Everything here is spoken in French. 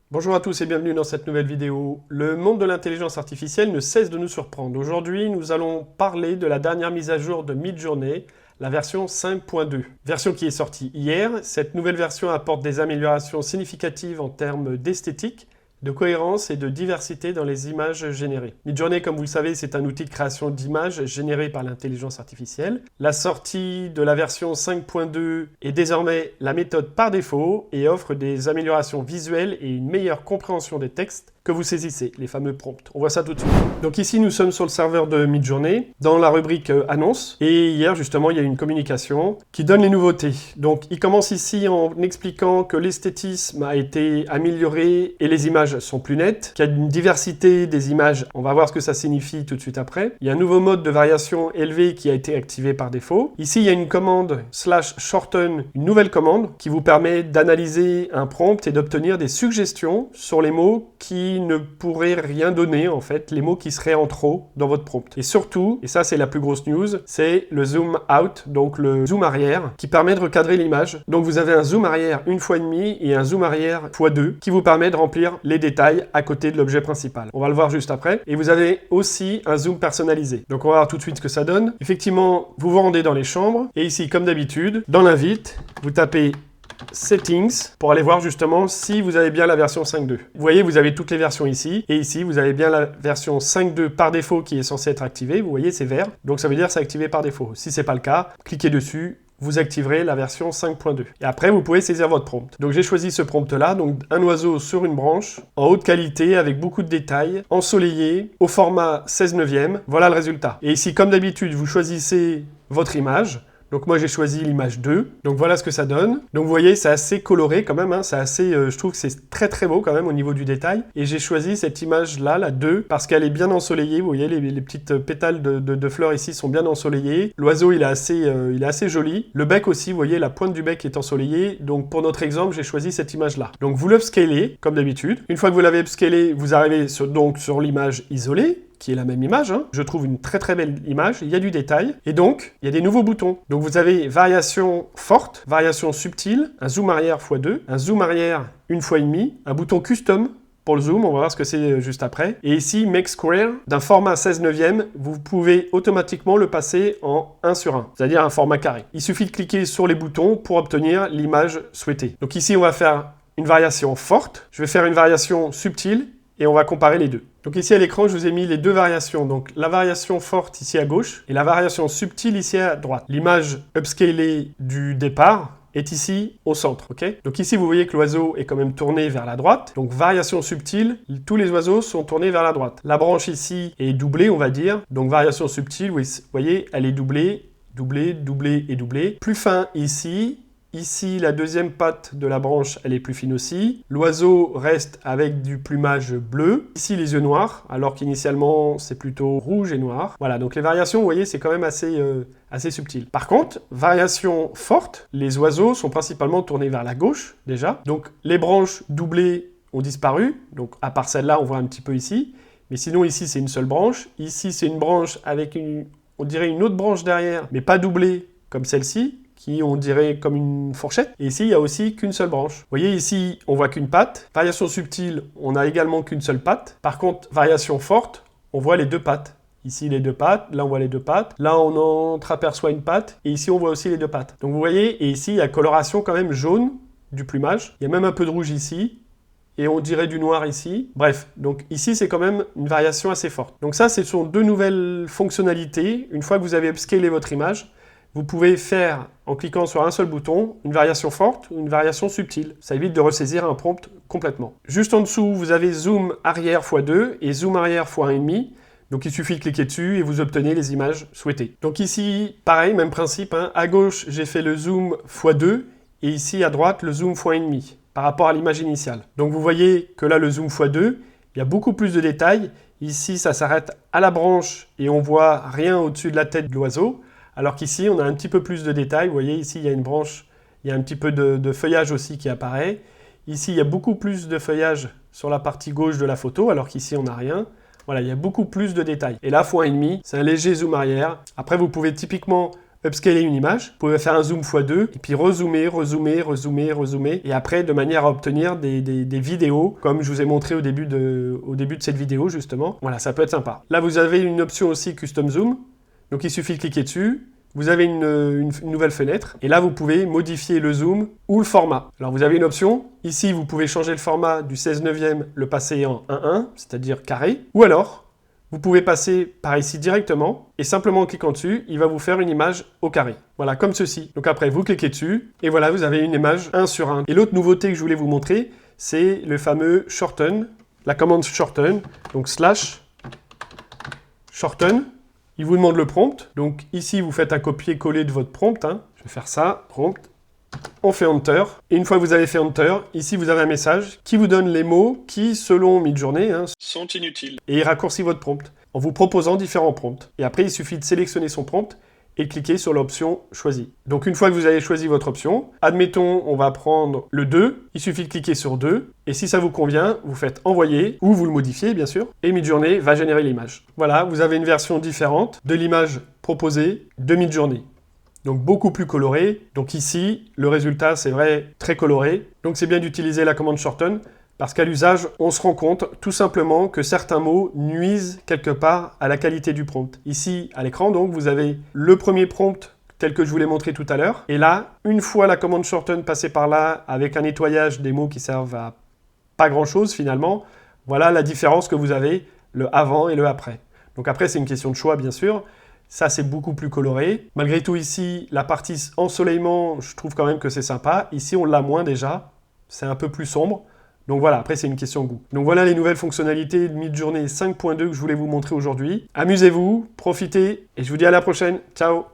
Bonjour à tous et bienvenue dans cette nouvelle vidéo. Le monde de l'intelligence artificielle ne cesse de nous surprendre. Aujourd'hui, nous allons parler de la dernière mise à jour de Midjourney, la version 5.2. Version qui est sortie hier. Cette nouvelle version apporte des améliorations significatives en termes d'esthétique, de cohérence et de diversité dans les images générées. Midjourney, comme vous le savez, c'est un outil de création d'images généré par l'intelligence artificielle. La sortie de la version 5.2 est désormais la méthode par défaut et offre des améliorations visuelles et une meilleure compréhension des textes que vous saisissez, les fameux prompts. On voit ça tout de suite. Donc ici, nous sommes sur le serveur de Midjourney, dans la rubrique Annonces. Et hier, justement, il y a eu une communication qui donne les nouveautés. Donc, il commence ici en expliquant que l'esthétisme a été amélioré et les images sont plus nettes, qu'il y a une diversité des images. On va voir ce que ça signifie tout de suite après. Il y a un nouveau mode de variation élevé qui a été activé par défaut. Ici, il y a une commande /shorten, une nouvelle commande qui vous permet d'analyser un prompt et d'obtenir des suggestions sur les mots qui ne pourraient rien donner, en fait, les mots qui seraient en trop dans votre prompt. Et surtout, et ça c'est la plus grosse news, c'est le zoom out, donc le zoom arrière, qui permet de recadrer l'image. Donc vous avez un zoom arrière 1,5 et un zoom arrière x2 qui vous permet de remplir les détails à côté de l'objet principal. On va le voir juste après. Et vous avez aussi un zoom personnalisé. Donc on va voir tout de suite ce que ça donne. Effectivement, vous vous rendez dans les chambres et ici, comme d'habitude, dans l'invite, vous tapez Settings pour aller voir justement si vous avez bien la version 5.2. Vous voyez, vous avez toutes les versions ici et ici vous avez bien la version 5.2 par défaut qui est censée être activée. Vous voyez, c'est vert, donc ça veut dire que c'est activé par défaut. Si c'est pas le cas, cliquez dessus, vous activerez la version 5.2. Et après, vous pouvez saisir votre prompt. Donc j'ai choisi ce prompt-là, donc un oiseau sur une branche, en haute qualité, avec beaucoup de détails, ensoleillé, au format 16/9. Voilà le résultat. Et ici, comme d'habitude, vous choisissez votre image. Donc moi j'ai choisi l'image 2, donc voilà ce que ça donne. Donc vous voyez, c'est assez coloré quand même, hein. C'est assez, je trouve que c'est très très beau quand même au niveau du détail. Et j'ai choisi cette image là, la 2, parce qu'elle est bien ensoleillée. Vous voyez, les petites pétales de fleurs ici sont bien ensoleillées. L'oiseau il est assez joli. Le bec aussi, vous voyez, la pointe du bec est ensoleillée. Donc pour notre exemple, j'ai choisi cette image là. Donc vous l'upscalez comme d'habitude. Une fois que vous l'avez upscalé, vous arrivez sur l'image isolée, qui est la même image, hein. Je trouve une très très belle image, il y a du détail, et donc il y a des nouveaux boutons. Donc vous avez variation forte, variation subtile, un zoom arrière x2, un zoom arrière 1,5, un bouton custom pour le zoom, on va voir ce que c'est juste après. Et ici, Make Square, d'un format 16/9, vous pouvez automatiquement le passer en 1/1, c'est-à-dire un format carré. Il suffit de cliquer sur les boutons pour obtenir l'image souhaitée. Donc ici, on va faire une variation forte, je vais faire une variation subtile, et on va comparer les deux. Donc ici à l'écran, je vous ai mis les deux variations. Donc la variation forte ici à gauche et la variation subtile ici à droite. L'image upscalée du départ est ici au centre, ok? Donc ici, vous voyez que l'oiseau est quand même tourné vers la droite. Donc variation subtile, tous les oiseaux sont tournés vers la droite. La branche ici est doublée, on va dire. Donc variation subtile, vous voyez, elle est doublée, doublée, doublée et doublée. Plus fin ici. Ici, la deuxième patte de la branche, elle est plus fine aussi. L'oiseau reste avec du plumage bleu. Ici, les yeux noirs, alors qu'initialement, c'est plutôt rouge et noir. Voilà, donc les variations, vous voyez, c'est quand même assez subtil. Par contre, variation forte, les oiseaux sont principalement tournés vers la gauche, déjà. Donc, les branches doublées ont disparu. Donc, à part celle-là, on voit un petit peu ici. Mais sinon, ici, c'est une seule branche. Ici, c'est une branche avec on dirait une autre branche derrière, mais pas doublée comme celle-ci, qui on dirait comme une fourchette. Et ici, il n'y a aussi qu'une seule branche. Vous voyez, ici, on voit qu'une patte. Variation subtile, on n'a également qu'une seule patte. Par contre, variation forte, on voit les deux pattes. Ici, les deux pattes. Là, on voit les deux pattes. Là, on entreaperçoit une patte. Et ici, on voit aussi les deux pattes. Donc, vous voyez, et ici, il y a coloration quand même jaune du plumage. Il y a même un peu de rouge ici. Et on dirait du noir ici. Bref, donc ici, c'est quand même une variation assez forte. Donc ça, ce sont deux nouvelles fonctionnalités. Une fois que vous avez upscalé votre image, vous pouvez faire, en cliquant sur un seul bouton, une variation forte ou une variation subtile. Ça évite de ressaisir un prompt complètement. Juste en dessous, vous avez zoom arrière x2 et zoom arrière x1,5. Donc il suffit de cliquer dessus et vous obtenez les images souhaitées. Donc ici, pareil, même principe, hein. À gauche, j'ai fait le zoom x2 et ici à droite, le zoom x1,5 par rapport à l'image initiale. Donc vous voyez que là, le zoom x2, il y a beaucoup plus de détails. Ici, ça s'arrête à la branche et on voit rien au-dessus de la tête de l'oiseau. Alors qu'ici, on a un petit peu plus de détails. Vous voyez, ici, il y a une branche, il y a un petit peu de feuillage aussi qui apparaît. Ici, il y a beaucoup plus de feuillage sur la partie gauche de la photo, alors qu'ici, on n'a rien. Voilà, il y a beaucoup plus de détails. Et là, x1,5, c'est un léger zoom arrière. Après, vous pouvez typiquement upscaler une image. Vous pouvez faire un zoom x2 et puis rezoomer, rezoomer, rezoomer, rezoomer. Et après, de manière à obtenir des vidéos, comme je vous ai montré au début de cette vidéo, justement. Voilà, ça peut être sympa. Là, vous avez une option aussi Custom Zoom. Donc, il suffit de cliquer dessus. Vous avez une nouvelle fenêtre. Et là, vous pouvez modifier le zoom ou le format. Alors, vous avez une option. Ici, vous pouvez changer le format du 16/9, le passer en 1:1, c'est-à-dire carré. Ou alors, vous pouvez passer par ici directement et simplement en cliquant dessus, il va vous faire une image au carré. Voilà, comme ceci. Donc après, vous cliquez dessus et voilà, vous avez une image 1:1. Et l'autre nouveauté que je voulais vous montrer, c'est le fameux shorten, la commande shorten, donc /shorten. Il vous demande le prompt. Donc ici, vous faites un copier-coller de votre prompt. Je vais faire ça, prompt. On fait Enter. Et une fois que vous avez fait Enter, ici vous avez un message qui vous donne les mots qui, selon Midjourney, sont inutiles. Et il raccourcit votre prompt en vous proposant différents prompts. Et après, il suffit de sélectionner son prompt et de cliquer sur l'option choisie. Donc une fois que vous avez choisi votre option, admettons, on va prendre le 2. Il suffit de cliquer sur 2. Et si ça vous convient, vous faites envoyer ou vous le modifiez, bien sûr. Et Midjourney va générer l'image. Voilà, vous avez une version différente de l'image proposée de Midjourney. Donc beaucoup plus coloré. Donc ici, le résultat, c'est vrai, très coloré. Donc c'est bien d'utiliser la commande shorten parce qu'à l'usage, on se rend compte tout simplement que certains mots nuisent quelque part à la qualité du prompt. Ici, à l'écran, donc, vous avez le premier prompt tel que je vous l'ai montré tout à l'heure. Et là, une fois la commande shorten passée par là, avec un nettoyage des mots qui servent à pas grand-chose finalement, voilà la différence que vous avez, le avant et le après. Donc après, c'est une question de choix, bien sûr. Ça, c'est beaucoup plus coloré. Malgré tout, ici, la partie ensoleillement, je trouve quand même que c'est sympa. Ici, on l'a moins déjà. C'est un peu plus sombre. Donc voilà, après, c'est une question de goût. Donc voilà les nouvelles fonctionnalités de Midjourney 5.2 que je voulais vous montrer aujourd'hui. Amusez-vous, profitez, et je vous dis à la prochaine. Ciao!